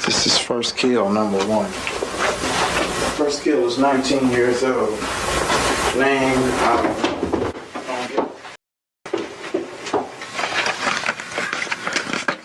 This is first kill, number 1. First kill was 19 years old. Name,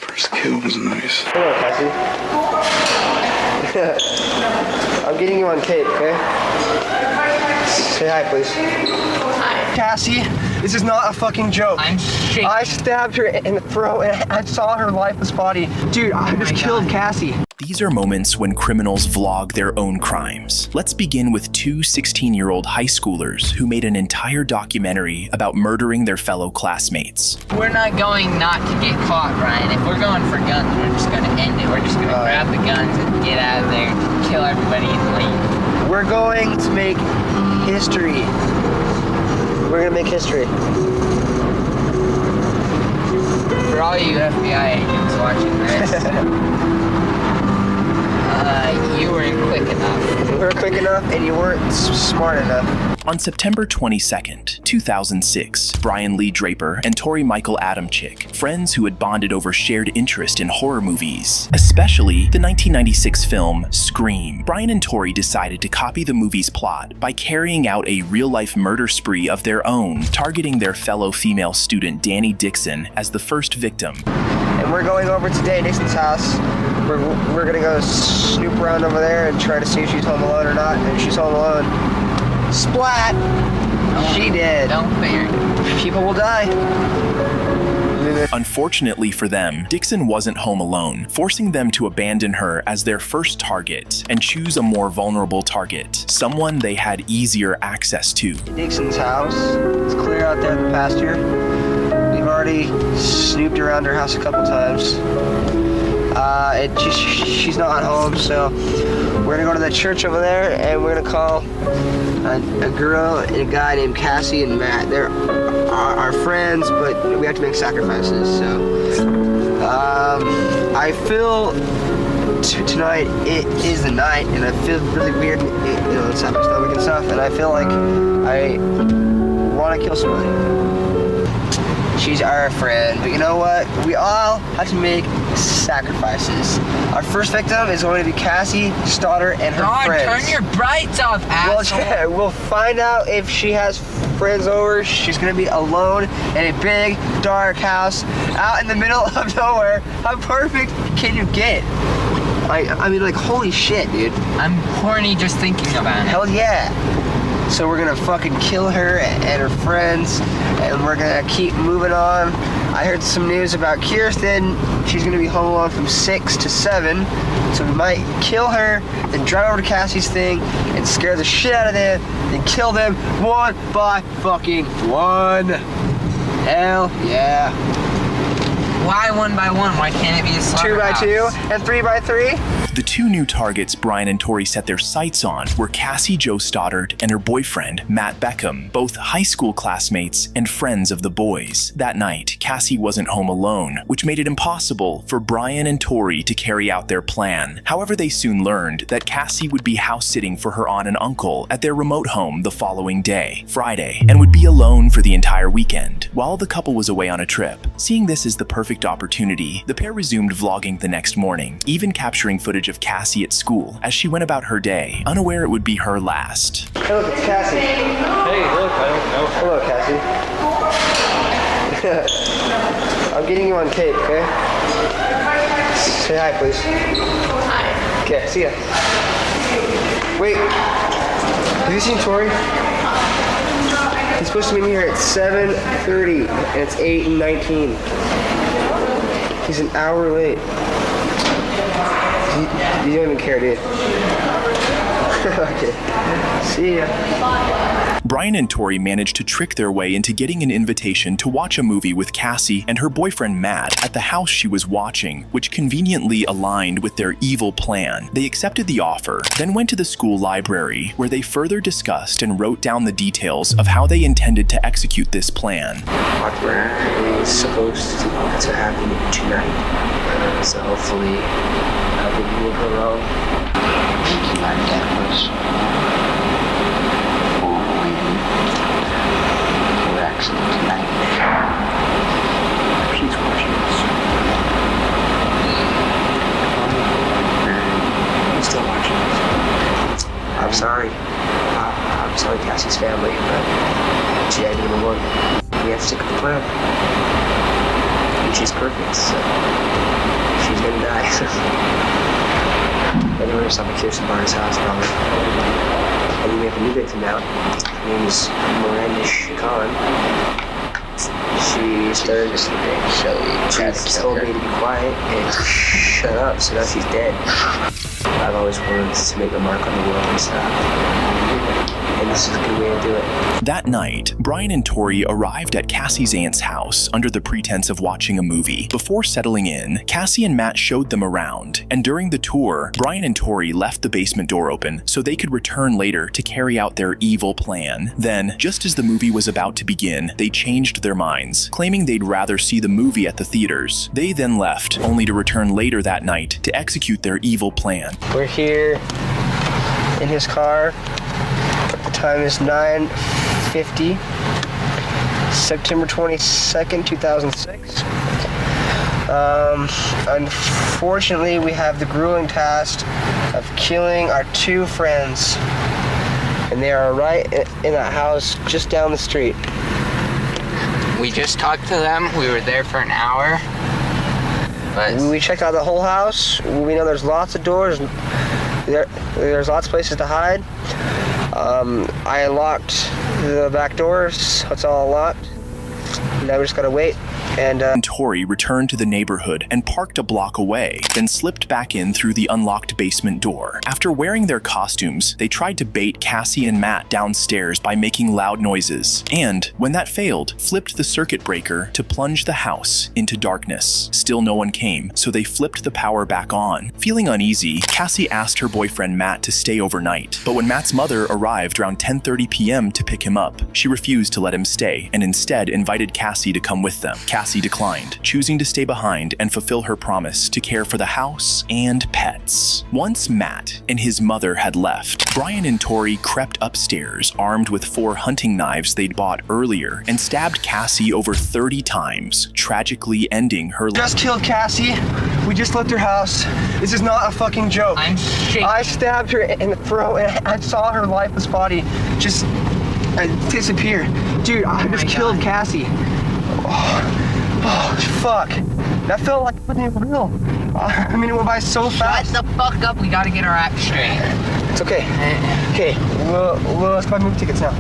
first kill was nice. Hello, Cassie. I'm getting you on tape, okay? Say hi, please. Hi. Cassie, this is not a fucking joke. I'm shaking. I stabbed her in the throat and I saw her lifeless body. Dude, I just killed Cassie. These are moments when criminals vlog their own crimes. Let's begin with two 16-year-old high schoolers who made an entire documentary about murdering their fellow classmates. We're not going not to get caught, Brian. If we're going for guns, we're just going to end it. We're just going to grab the guns and get out of there, kill everybody and leave. We're going to make history. We're going to make history. For all you FBI agents watching this, you weren't quick enough. You weren't quick enough and you weren't smart enough. On September 22nd, 2006, Brian Lee Draper and Tori Michael Adamczyk, friends who had bonded over shared interest in horror movies, especially the 1996 film Scream. Brian and Tori decided to copy the movie's plot by carrying out a real-life murder spree of their own, targeting their fellow female student Danny Dixon as the first victim. And we're going over to Danny Dixon's house. We're gonna go snoop around over there and try to see if she's home alone or not. And if she's home alone, splat! She did. Don't fear. People will die. Unfortunately for them, Dixon wasn't home alone, forcing them to abandon her as their first target and choose a more vulnerable target, someone they had easier access to. Dixon's house. It's clear out there in the pasture. We've already snooped around her house a couple times. She's not home, so we're gonna go to the church over there and we're gonna call a girl and a guy named Cassie and Matt. They're our friends, but we have to make sacrifices, so I feel tonight it is the night and I feel really weird, inside my stomach and stuff, and I feel like I want to kill somebody. She's our friend, but you know what? We all have to make sacrifices. Our first victim is going to be Cassie Stoddard and her friends. God, turn your brights off, asshole. Well, we'll find out if she has friends over. She's gonna be alone in a big, dark house out in the middle of nowhere. How perfect can you get? I mean, like, holy shit, dude. I'm horny just thinking about it. Hell yeah. So we're gonna fucking kill her and her friends, and we're gonna keep moving on. I heard some news about Kirsten. She's gonna be home alone from 6 to 7, so we might kill her, then drive over to Cassie's thing, and scare the shit out of them, then kill them one by fucking one. Hell yeah. Why 1 by 1? Why can't it be a slaughterhouse? 2 by 2 and 3 by 3. The two new targets Brian and Tori set their sights on were Cassie Jo Stoddard and her boyfriend, Matt Beckham, both high school classmates and friends of the boys. That night, Cassie wasn't home alone, which made it impossible for Brian and Tori to carry out their plan. However, they soon learned that Cassie would be house-sitting for her aunt and uncle at their remote home the following day, Friday, and would be alone for the entire weekend, while the couple was away on a trip. Seeing this as the perfect opportunity, the pair resumed vlogging the next morning, even capturing footage of Cassie at school as she went about her day, unaware it would be her last. Hey, look, it's Cassie. Hey, look, I don't know. Hello, Cassie. I'm getting you on tape, okay? Say hi, please. Hi. Okay, see ya. Wait, have you seen Tori? He's supposed to be here at 7:30, and it's 8:19. He's an hour late. You don't even care, do you? Okay. See ya. Brian and Tori managed to trick their way into getting an invitation to watch a movie with Cassie and her boyfriend Matt at the house she was watching, which conveniently aligned with their evil plan. They accepted the offer, then went to the school library, where they further discussed and wrote down the details of how they intended to execute this plan. What is supposed to happen tonight, so hopefully I will move along. My dad was we're actually tonight. She's watching us. We're sorry. I'm sorry, Cassie's family, but she had to be the one. We have to stick with the plan. And she's perfect, so she's gonna die. Anyway, we're at Kirsten Barnes' house, probably. And then we have a new victim now. Her name is Miranda Chacon. She started just she told me to be quiet and shut up, so now she's dead. I've always wanted to make a mark on the world and stuff. And this is a good way to do it. That night, Brian and Tori arrived at Cassie's aunt's house under the pretense of watching a movie. Before settling in, Cassie and Matt showed them around, and during the tour, Brian and Tori left the basement door open so they could return later to carry out their evil plan. Then, just as the movie was about to begin, they changed their minds, claiming they'd rather see the movie at the theaters. They then left, only to return later that night to execute their evil plan. We're here in his car. The time is 9:50, September 22nd, 2006. Unfortunately, we have the grueling task of killing our two friends, and they are right in that house just down the street. We just talked to them. We were there for an hour. But We checked out the whole house. We know there's lots of doors. There's lots of places to hide. I unlocked the back doors, so it's all locked. Now we just gotta wait. And Tori returned to the neighborhood and parked a block away, then slipped back in through the unlocked basement door. After wearing their costumes, they tried to bait Cassie and Matt downstairs by making loud noises, and, when that failed, flipped the circuit breaker to plunge the house into darkness. Still no one came, so they flipped the power back on. Feeling uneasy, Cassie asked her boyfriend Matt to stay overnight, but when Matt's mother arrived around 10:30 p.m. to pick him up, she refused to let him stay and instead invited Cassie to come with them. Cassie declined, choosing to stay behind and fulfill her promise to care for the house and pets. Once Matt and his mother had left, Brian and Tori crept upstairs armed with 4 hunting knives they'd bought earlier and stabbed Cassie over 30 times, tragically ending her life. just killed Cassie. We just left her house. This is not a fucking joke. I'm shaking. I stabbed her in the throat and I saw her lifeless body just disappear. Dude, I just killed Cassie. Oh, fuck. That felt like it wasn't even real. I mean, it went by so fast. Shut the fuck up. We gotta get our act straight. It's okay. Okay, let's buy movie tickets now.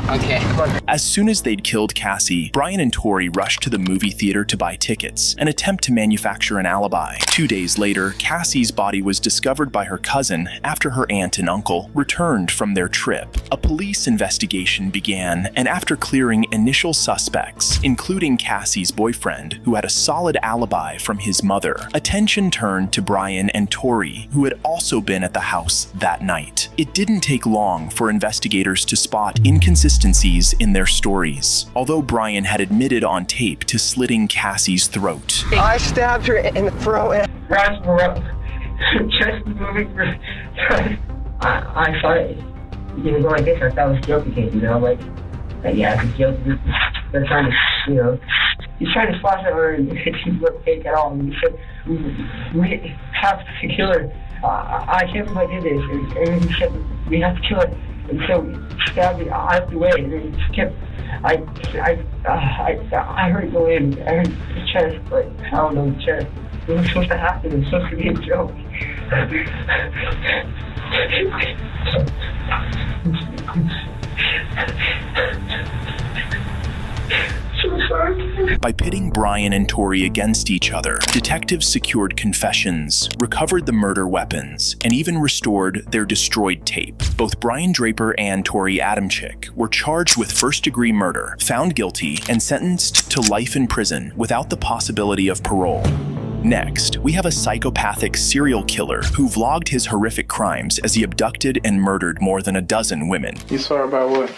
Okay. Come on. As soon as they'd killed Cassie, Brian and Tori rushed to the movie theater to buy tickets, an attempt to manufacture an alibi. 2 days later, Cassie's body was discovered by her cousin after her aunt and uncle returned from their trip. A police investigation began, and after clearing initial suspects, including Cassie's boyfriend, who had a solid alibi from his mother, attention turned to Brian and Tori, who had also been at the house that night. It didn't take long for investigators to spot inconsistencies in their stories, although Brian had admitted on tape to slitting Cassie's throat. I stabbed her in the throat and Just moving for. I thought it was like this. I thought it was guilty case, like yeah, it's guilty. They're trying to, he's trying to splash it or she's not fake at all. And he said, we have to kill her. I can't believe I did this. And he said, we have to kill her. And so he stabbed me out of the way, and then he just kept. I heard it go in. I heard the chest, like pound on the chest. It was supposed to happen. It was supposed to be a joke. So sorry. By pitting Brian and Tori against each other, detectives secured confessions, recovered the murder weapons, and even restored their destroyed tape. Both Brian Draper and Tori Adamczyk were charged with first-degree murder, found guilty, and sentenced to life in prison without the possibility of parole. Next, we have a psychopathic serial killer who vlogged his horrific crimes as he abducted and murdered more than a dozen women. You sorry about what?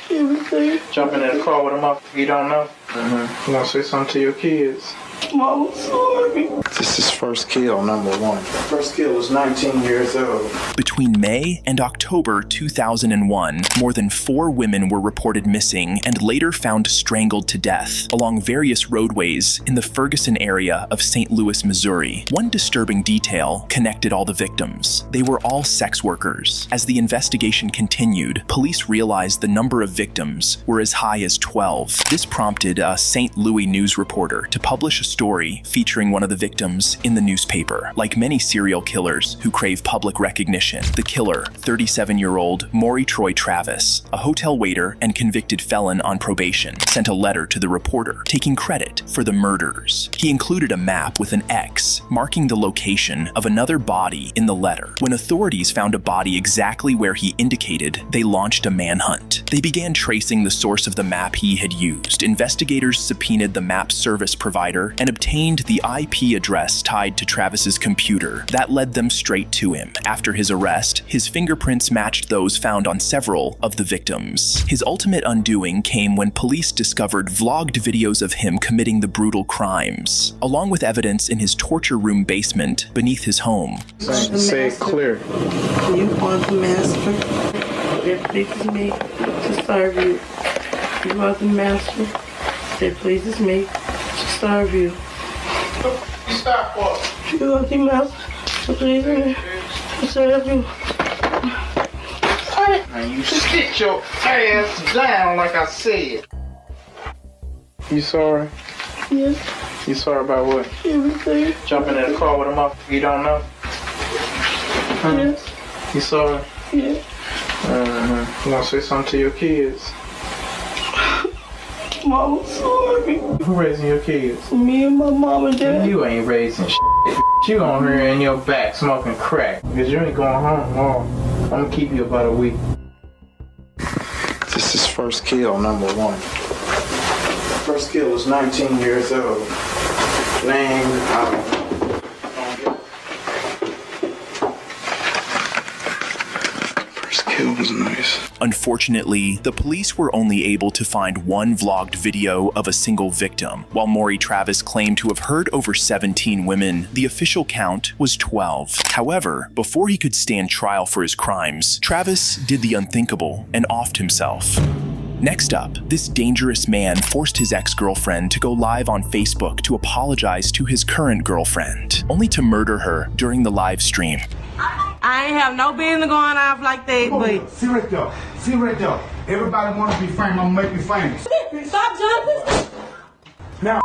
Jumping in the car with him up, you don't know? You gonna say something to your kids? Mama, sorry. This is first kill, number one. First kill was 19 years old. Between May and October 2001, more than 4 women were reported missing and later found strangled to death along various roadways in the Ferguson area of St. Louis, Missouri. One disturbing detail connected all the victims. They were all sex workers. As the investigation continued, police realized the number of victims were as high as 12. This prompted a St. Louis news reporter to publish a story featuring one of the victims in the newspaper. Like many serial killers who crave public recognition, the killer, 37-year-old Maury Troy Travis, a hotel waiter and convicted felon on probation, sent a letter to the reporter taking credit for the murders. He included a map with an X marking the location of another body in the letter. When authorities found a body exactly where he indicated, they launched a manhunt. They began tracing the source of the map he had used. Investigators subpoenaed the map service provider and obtained the IP address tied to Travis's computer. That led them straight to him. After his arrest, his fingerprints matched those found on several of the victims. His ultimate undoing came when police discovered vlogged videos of him committing the brutal crimes, along with evidence in his torture room basement beneath his home. Say it clear. You want the master that pleases me to serve you. You are the master that pleases me to serve you. Stop what? You are the master that pleases me to serve you. Now you sit your ass down like I said. You sorry? Yes, You sorry about what? everything. Jumping in the car with a motherfucker you don't know? Huh? Yes, You sorry? yes. You wanna say something to your kids? Mama, sorry. Who raising your kids? Me and my mom and dad. You ain't raising shit. You on here in your back smoking crack. Because you ain't going home long. I'm gonna keep you about a week. This is first kill, number one. First kill was 19 years old. Name, First kill was nice. Unfortunately, the police were only able to find one vlogged video of a single victim. While Maury Travis claimed to have heard over 17 women, the official count was 12. However, before he could stand trial for his crimes, Travis did the unthinkable and offed himself. Next up, this dangerous man forced his ex-girlfriend to go live on Facebook to apologize to his current girlfriend, only to murder her during the live stream. I ain't have no business going off like that, but... See right there. See right there. Everybody want to be famous. I'm going to make you famous. Stop, Jonathan! Now,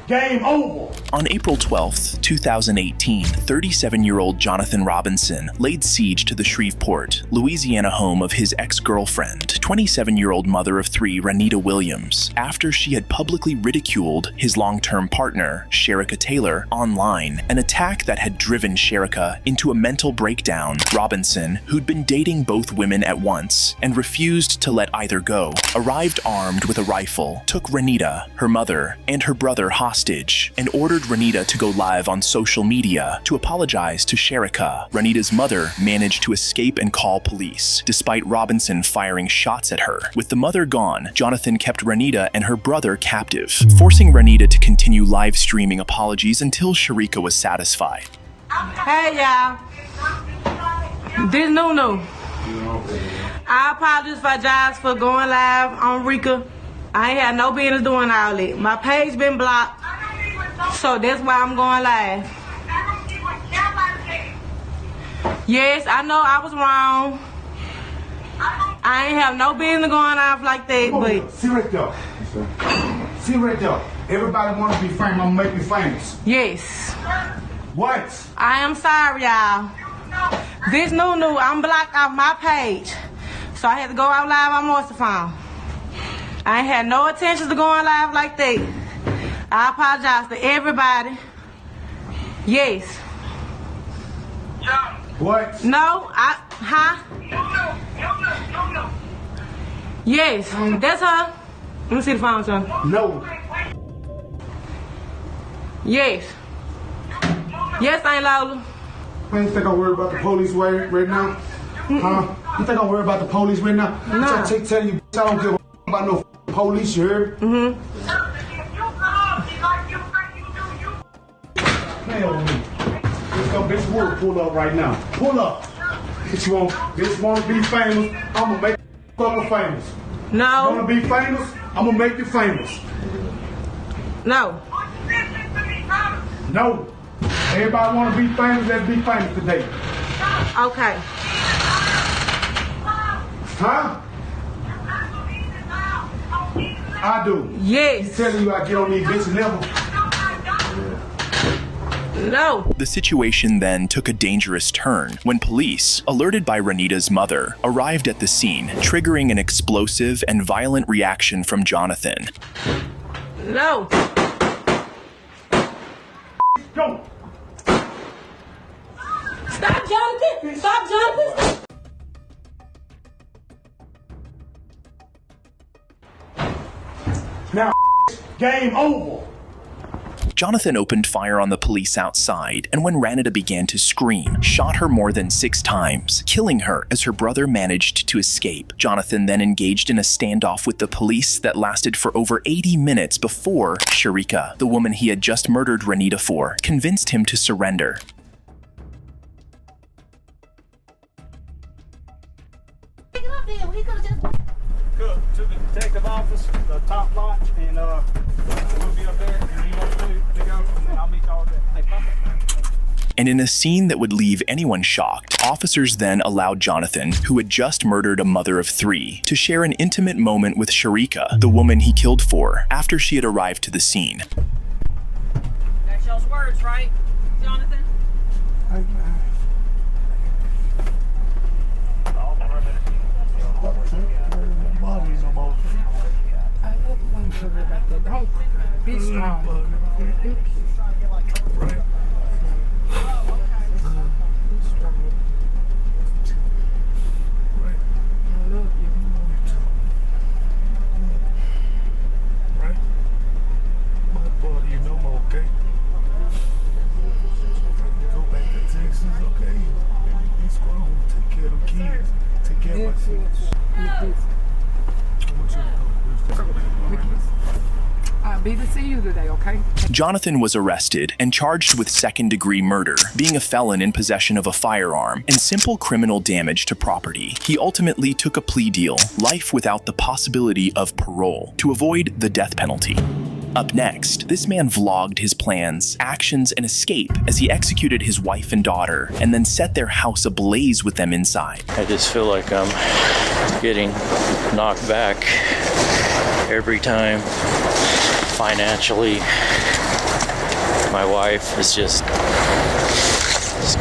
game over. On April 12th, 2018, 37-year-old Jonathan Robinson laid siege to the Shreveport, Louisiana home of his ex-girlfriend, 27-year-old mother of 3, Renita Williams, after she had publicly ridiculed his long-term partner, Sherika Taylor, online, an attack that had driven Sherika into a mental breakdown. Robinson, who'd been dating both women at once and refused to let either go, arrived armed with a rifle, took Renita, her mother, and her brother hostage, and ordered Renita to go live on social media to apologize to Sherika. Renita's mother managed to escape and call police, despite Robinson firing shots at her. With the mother gone, Jonathan kept Renita and her brother captive, forcing Renita to continue live streaming apologies until Sherika was satisfied. Hey, y'all. This Nunu. I apologize for going live on Rika. I ain't had no business doing all that. My page been blocked, so that's why I'm going live. Yes, I know I was wrong. I ain't have no business going off like that, but... See right there. See right there. Everybody want to be famous. I'm going to make you famous. Yes. What? I am sorry, y'all. This Nunu, I'm blocked off my page, so I had to go out live on Monster Phone. I ain't had no intentions of going live like that. I apologize to everybody. Yes. What? No, Yes, that's her. Let me see the phone, son. No. Yes. Yes, Aunt Lola. Man, you think I'm worried about the police right now? Huh? You think I'm worried about the police right now? No. I tell you, I don't give a about no police, you heard? playing with me. Bitch will pull up right now. Pull up. Bitch wanna be famous, I'm gonna make fucker famous. No. Wanna be famous, I'm gonna make you famous. No. No. Everybody wanna be famous, let's be famous today. Okay. Huh? I do. Yes. He's telling you I get on these bitches never. No. The situation then took a dangerous turn when police, alerted by Renita's mother, arrived at the scene, triggering an explosive and violent reaction from Jonathan. No. Go. Stop, Jonathan. Stop, Jonathan. Now, game over. Jonathan opened fire on the police outside, and when Renita began to scream, shot her more than 6 times, killing her as her brother managed to escape. Jonathan then engaged in a standoff with the police that lasted for over 80 minutes before Sharika, the woman he had just murdered Renita for, convinced him to surrender. Go to the detective office, the top lodge, and we'll be up there, and he wants to go, and I'll meet y'all there. Hey, And in a scene that would leave anyone shocked, officers then allowed Jonathan, who had just murdered a mother of 3, to share an intimate moment with Sharika, the woman he killed for, after she had arrived to the scene. That's y'all's words, right, Jonathan? Don't be strong. I'll be to see you today, okay? Jonathan was arrested and charged with second-degree murder, being a felon in possession of a firearm, and simple criminal damage to property. He ultimately took a plea deal, life without the possibility of parole, to avoid the death penalty. Up next, this man vlogged his plans, actions, and escape as he executed his wife and daughter, and then set their house ablaze with them inside. I just feel like I'm getting knocked back every time financially. My wife is just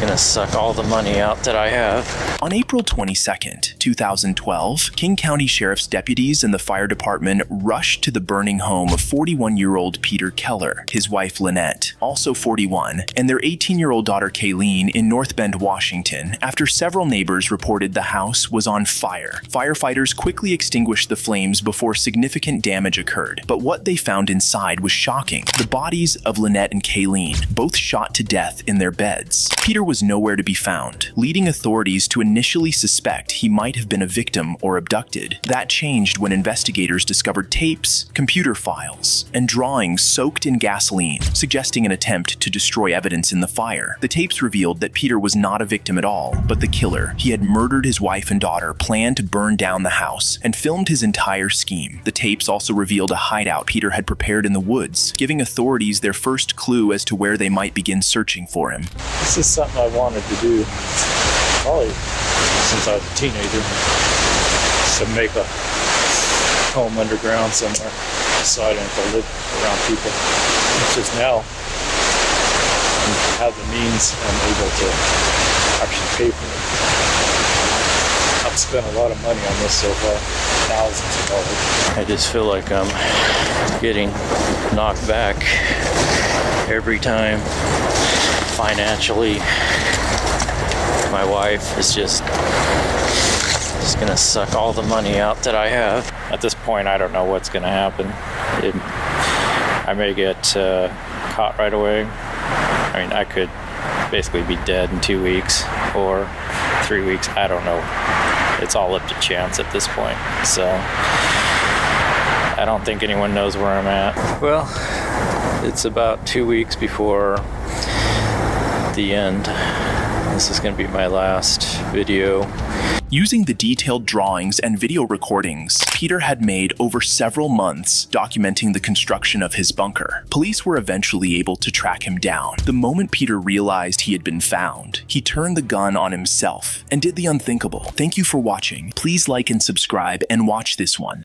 gonna suck all the money out that I have. On April 22nd, 2012, King County Sheriff's deputies and the fire department rushed to the burning home of 41-year-old Peter Keller, his wife Lynette, also 41, and their 18-year-old daughter Kayleen in North Bend, Washington, after several neighbors reported the house was on fire. Firefighters quickly extinguished the flames before significant damage occurred, but what they found inside was shocking. The bodies of Lynette and Kayleen, both shot to death in their beds. Peter was nowhere to be found, leading authorities to initially suspect he might have been a victim or abducted. That changed when investigators discovered tapes, computer files, and drawings soaked in gasoline, suggesting an attempt to destroy evidence in the fire. The tapes revealed that Peter was not a victim at all, but the killer. He had murdered his wife and daughter, planned to burn down the house, and filmed his entire scheme. The tapes also revealed a hideout Peter had prepared in the woods, giving authorities their first clue as to where they might begin searching for him. This is something I wanted to do probably since I was a teenager, to make a home underground somewhere so I didn't have to live around people. It's just now I have the means and I'm able to actually pay for it. I've spent a lot of money on this so far, thousands of dollars. I just feel like I'm getting knocked back every time financially. My wife is just gonna suck all the money out that I have. At this point, I don't know what's gonna happen. I may get caught right away. I mean, I could basically be dead in 2 weeks or 3 weeks. I don't know. It's all up to chance at this point. So I don't think anyone knows where I'm at. Well, it's about 2 weeks before the end. This is going to be my last video. Using the detailed drawings and video recordings Peter had made over several months documenting the construction of his bunker, police were eventually able to track him down. The moment Peter realized he had been found, he turned the gun on himself and did the unthinkable. Thank you for watching. Please like and subscribe and watch this one.